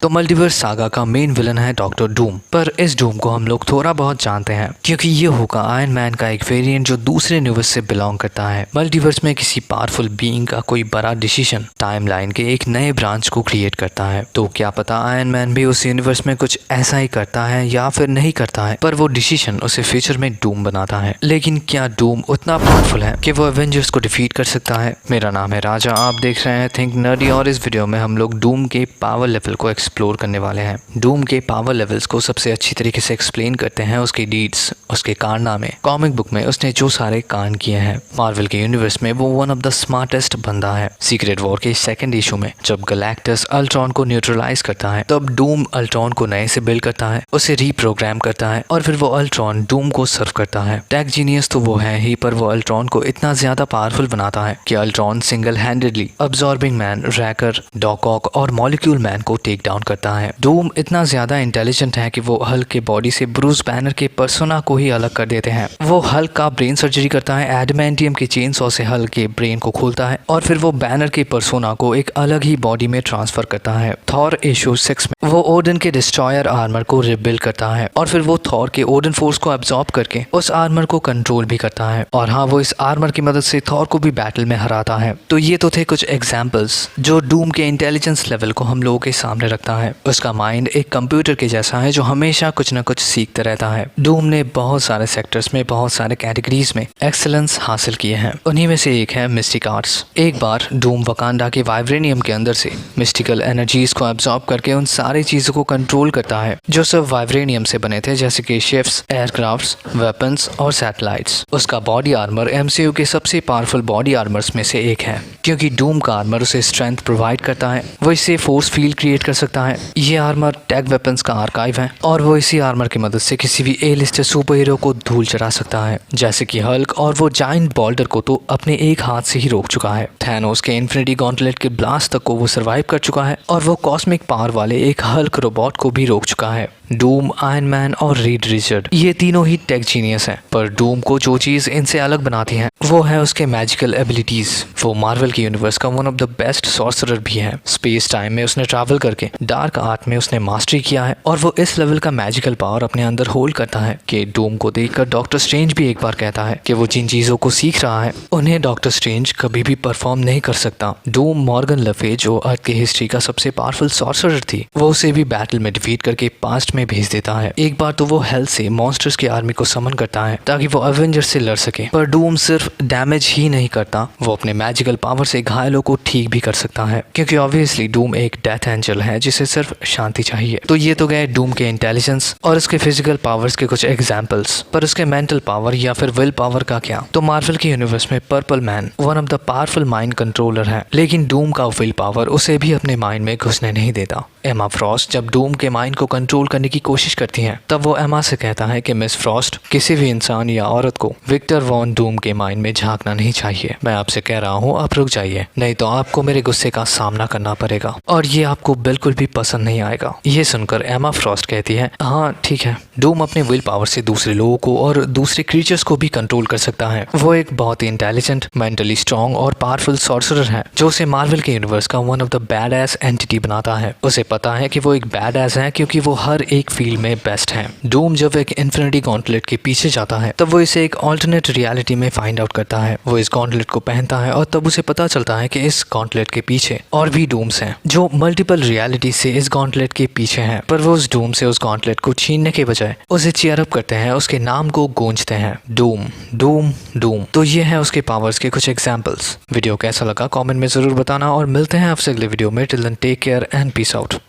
तो multiverse saga का main villain है डॉक्टर डूम। पर इस डूम को हम लोग थोड़ा बहुत जानते हैं क्योंकि ये होगा आयरन मैन का एक वेरिएंट जो दूसरे यूनिवर्स से बिलोंग करता है। मल्टीवर्स में किसी पावरफुल बीइंग का कोई बड़ा डिसीजन टाइमलाइन के एक नए ब्रांच को क्रिएट करता है। तो क्या पता आयरन मैन भी उस यूनिवर्स में कुछ ऐसा ही करता है या फिर नहीं करता है, पर वो डिसीजन उसे फ्यूचर में डूम बनाता है। लेकिन क्या डूम उतना पावरफुल है कि वो एवेंजर्स को डिफीट कर सकता है? मेरा नाम है राजा, आप देख रहे हैं थिंक नर्डी और इस वीडियो में हम लोग डूम के पावर लेवल को एक्सप्लोर करने वाले हैं। डूम के पावर लेवल्स को सबसे अच्छी तरीके से एक्सप्लेन करते हैं उसकी डीड्स, उसके कारनामे। कॉमिक बुक में उसने जो सारे कांड किए हैं, मार्वल के यूनिवर्स में वो वन ऑफ द स्मार्टेस्ट बंदा है। सीक्रेट वॉर के सेकंड इशू में जब गैलेक्टस अल्ट्रॉन को न्यूट्रलाइज करता है तब डूम अल्ट्रॉन को नए से बिल्ड करता है, उसे रीप्रोग्राम करता है और फिर वो अल्ट्रॉन डूम को सर्व करता है। टेक जीनियस तो वो है ही, पर वो अल्ट्रॉन को इतना ज्यादा पावरफुल बनाता है कि Ultron single handedly Absorbing Man, Wrecker, Doc Ock और मॉलिक्यूल मैन को टेक डाउन करता है। डूम इतना ज्यादा इंटेलिजेंट है कि वो हल्क के बॉडी से ब्रूस बैनर के पर्सोना को ही अलग कर देते हैं। वो हल्क का ब्रेन सर्जरी करता है, एडमेंटियम के चेन सॉ से हल्क के ब्रेन को खोलता है और फिर वो बैनर के पर्सोना को एक अलग ही बॉडी में ट्रांसफर करता है। थॉर इशू 6 में वो ओडन के डिस्ट्रॉयर आर्मर को रिबिल्ड करता है और फिर वो थॉर के ओडन फोर्स को एब्जॉर्ब करके उस आर्मर को कंट्रोल भी करता है। और हाँ, वो इस आर्मर की मदद से थॉर को भी बैटल में हराता है। तो ये तो थे कुछ एग्जाम्पल्स जो डूम के इंटेलिजेंस लेवल को हम लोगों के सामने रखता है। उसका माइंड एक कंप्यूटर के जैसा है जो हमेशा कुछ न कुछ सीखता रहता है। डूम ने बहुत सारे सेक्टर्स में, बहुत सारे कैटेगरीज में एक्सेलेंस हासिल किए हैं। उन्हीं में से एक है मिस्टिक आर्ट्स। एक बार डूम वकांडा के वाइब्रेनियम के अंदर से मिस्टिकल एनर्जीज को एब्जॉर्ब करके उन सारी चीजों को कंट्रोल करता है जो सब वाइब्रेनियम से बने थे, जैसे कि शिप्स, एयरक्राफ्ट्स, वेपन्स और सैटेलाइट्स। उसका बॉडी आर्मर एमसीयू के सबसे पावरफुल बॉडी आर्मर्स में से एक है क्योंकि डूम का आर्मर उसे स्ट्रेंथ प्रोवाइड करता है। वो इससे फोर्स फील्ड क्रिएट कर सकता है। ये आर्मर टैग वेपन्स का आर्काइव है और वो इसी आर्मर की मदद से किसी भी ए लिस्टेड सुपर हीरो को धूल चढ़ा सकता है, जैसे कि हल्क। और वो जायंट बॉल्डर को तो अपने एक हाथ से ही रोक चुका है। थैनोस के इन्फिनिटी गॉन्टलेट के ब्लास्ट तक को वो सर्वाइव कर चुका है और वो कॉस्मिक पावर वाले एक हल्क रोबोट को भी रोक चुका है। डूम, आयरन मैन और रीड रिचर्ड ये तीनों ही टेक जीनियस हैं, पर डूम को जो चीज इनसे अलग बनाती है वो है उसके मैजिकल एबिलिटीज। वो मार्वल के यूनिवर्स का one of the best sorcerer भी है। स्पेस टाइम में उसने ट्रैवल करके डार्क आर्ट में उसने मास्टरी किया है और वो इस लेवल का मैजिकल पावर अपने अंदर होल्ड करता है कि डूम को देखकर डॉक्टर स्ट्रेंज भी एक बार कहता है कि वो जिन चीजों को सीख रहा है उन्हें डॉक्टर स्ट्रेंज कभी भी परफॉर्म नहीं कर सकता। डूम मॉर्गन ले फे जो अर्थ की हिस्ट्री का सबसे पावरफुल सॉर्सरर थी, वो उसे भी बैटल में डिफीट करके पास्ट में भेज देता है। एक बार तो वो हेल से मॉन्स्टर्स की आर्मी को समन करता है ताकि वो एवेंजर्स से लड़ सके। पर डूम सिर्फ डैमेज ही नहीं करता, वो अपने मैजिकल पावर से घायलों को ठीक भी कर सकता है क्योंकि ऑब्वियसली डूम एक डेथ एंजल है जिसे सिर्फ शांति चाहिए। तो ये तो गए डूम के इंटेलिजेंस और उसके फिजिकल पावर्स के कुछ एग्जांपल्स। पर उसके मेंटल पावर या फिर विल पावर का क्या? तो मार्वल के यूनिवर्स में purple man one of the powerful mind controller है, लेकिन डूम का विल पावर उसे भी अपने माइंड में घुसने नहीं देता। एमा फ्रॉस्ट जब डूम के माइंड को कंट्रोल करने की कोशिश करती हैं, तब वो एमा से कहता है कि मिस फ्रॉस्ट, किसी भी इंसान या औरत को विक्टर वॉन डूम के माइंड में झांकना नहीं चाहिए। मैं आपसे कह रहा हूँ, आप रुक जाइए, नहीं तो आपको मेरे गुस्से का सामना करना पड़ेगा और ये आपको बिल्कुल भी पसंद नहीं आएगा। ये सुनकर एमा फ्रॉस्ट कहती है, हाँ ठीक है। डूम अपने विल पावर से दूसरे लोगों को और दूसरे क्रीचर्स को भी कंट्रोल कर सकता है। वो एक बहुत ही इंटेलिजेंट, मेंटली स्ट्रॉन्ग और पावरफुल सॉर्सरर है जो उसे मार्वल के यूनिवर्स का one of the bad S entity बनाता है। उसे पता है कि वो एक बैड एस है क्योंकि वो हर एक फील्ड में बेस्ट है। डूम जब एक इन्फिनिटी गॉन्टलेट के पीछे जाता है तब वो इसे एक ऑल्टरनेट रियलिटी में फाइंड आउट करता है। वो इस गॉन्टलेट को पहनता है और तब उसे पता चलता है कि इस गॉन्टलेट के पीछे और भी डूम्स हैं जो मल्टीपल रियलिटी से इस गॉन्टलेट के पीछे हैं। पर वो उस डूम से उस गॉन्टलेट को छीनने के बजाय उसे चीयर अप करते हैं, उसके नाम को गूंजते हैं, डूम डूम डूम। तो ये है उसके पावर्स के कुछ एग्जाम्पल्स। वीडियो कैसा लगा कॉमेंट में जरूर बताना और मिलते हैं आपसे अगले वीडियो में। Till then take care and peace out.